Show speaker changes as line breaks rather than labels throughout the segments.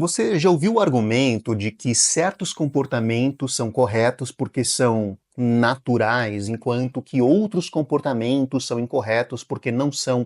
Você já ouviu o argumento de que certos comportamentos são corretos porque são naturais, enquanto que outros comportamentos são incorretos porque não são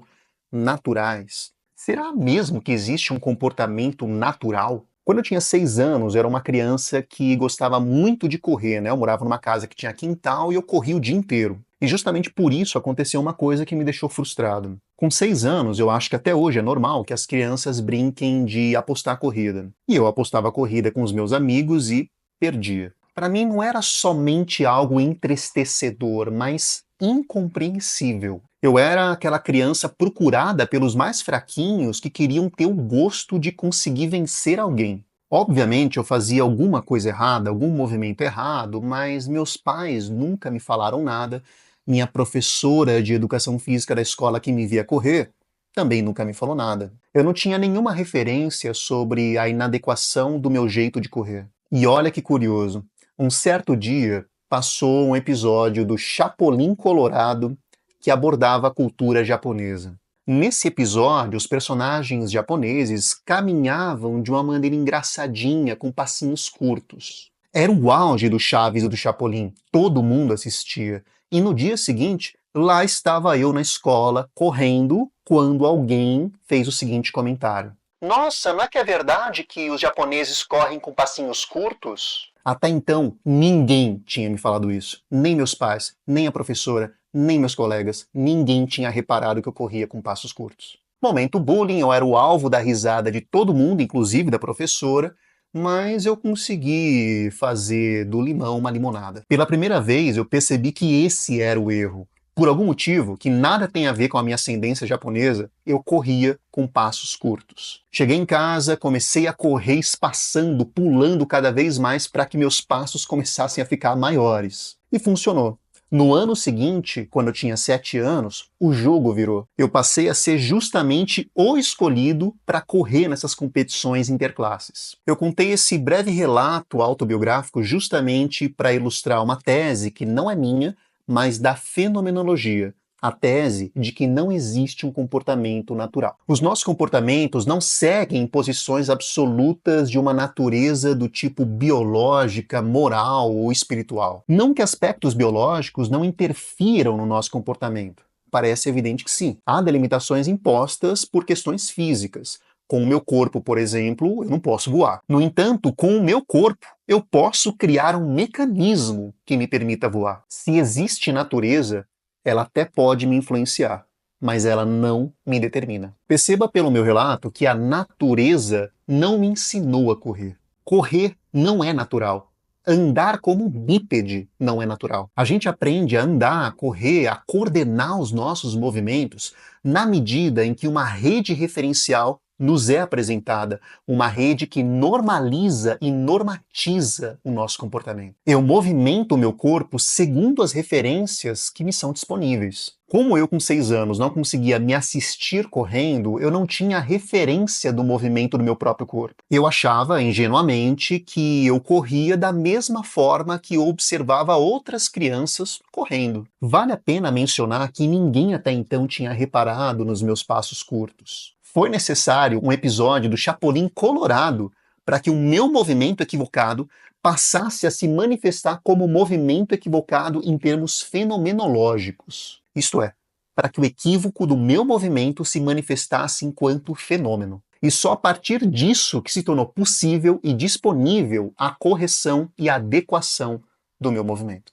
naturais? Será mesmo que existe um comportamento natural? Quando eu tinha 6 anos, eu era uma criança que gostava muito de correr, né? Eu morava numa casa que tinha quintal e eu corria o dia inteiro. E justamente por isso aconteceu uma coisa que me deixou frustrado. Com 6 anos, eu acho que até hoje é normal que as crianças brinquem de apostar corrida. E eu apostava corrida com os meus amigos e perdia. Para mim não era somente algo entristecedor, mas incompreensível. Eu era aquela criança procurada pelos mais fraquinhos que queriam ter o gosto de conseguir vencer alguém. Obviamente eu fazia alguma coisa errada, algum movimento errado, mas meus pais nunca me falaram nada. Minha professora de educação física da escola que me via correr também nunca me falou nada. Eu não tinha nenhuma referência sobre a inadequação do meu jeito de correr. E olha que curioso, um certo dia passou um episódio do Chapolin Colorado que abordava a cultura japonesa. Nesse episódio, os personagens japoneses caminhavam de uma maneira engraçadinha, com passinhos curtos. Era o auge do Chaves e do Chapolin, todo mundo assistia. E no dia seguinte, lá estava eu na escola, correndo, quando alguém fez o seguinte comentário. Nossa, não é que é verdade que os japoneses correm com passinhos curtos? Até então, ninguém tinha me falado isso. Nem meus pais, nem a professora, nem meus colegas. Ninguém tinha reparado que eu corria com passos curtos. Momento bullying, eu era o alvo da risada de todo mundo, inclusive da professora, mas eu consegui fazer do limão uma limonada. Pela primeira vez, eu percebi que esse era o erro. Por algum motivo, que nada tem a ver com a minha ascendência japonesa, eu corria com passos curtos. Cheguei em casa, comecei a correr espaçando, pulando cada vez mais para que meus passos começassem a ficar maiores. E funcionou. No ano seguinte, quando eu tinha 7 anos, o jogo virou. Eu passei a ser justamente o escolhido para correr nessas competições interclasses. Eu contei esse breve relato autobiográfico justamente para ilustrar uma tese que não é minha, mas da fenomenologia, a tese de que não existe um comportamento natural. Os nossos comportamentos não seguem posições absolutas de uma natureza do tipo biológica, moral ou espiritual. Não que aspectos biológicos não interfiram no nosso comportamento. Parece evidente que sim. Há delimitações impostas por questões físicas. Com o meu corpo, por exemplo, eu não posso voar. No entanto, com o meu corpo, eu posso criar um mecanismo que me permita voar. Se existe natureza, ela até pode me influenciar, mas ela não me determina. Perceba pelo meu relato que a natureza não me ensinou a correr. Correr não é natural. Andar como um bípede não é natural. A gente aprende a andar, a correr, a coordenar os nossos movimentos na medida em que uma rede referencial nos é apresentada, uma rede que normaliza e normatiza o nosso comportamento. Eu movimento o meu corpo segundo as referências que me são disponíveis. Como eu com 6 anos não conseguia me assistir correndo, eu não tinha a referência do movimento do meu próprio corpo. Eu achava, ingenuamente, que eu corria da mesma forma que eu observava outras crianças correndo. Vale a pena mencionar que ninguém até então tinha reparado nos meus passos curtos. Foi necessário um episódio do Chapolin Colorado para que o meu movimento equivocado passasse a se manifestar como movimento equivocado em termos fenomenológicos. Isto é, para que o equívoco do meu movimento se manifestasse enquanto fenômeno. E só a partir disso que se tornou possível e disponível a correção e a adequação do meu movimento.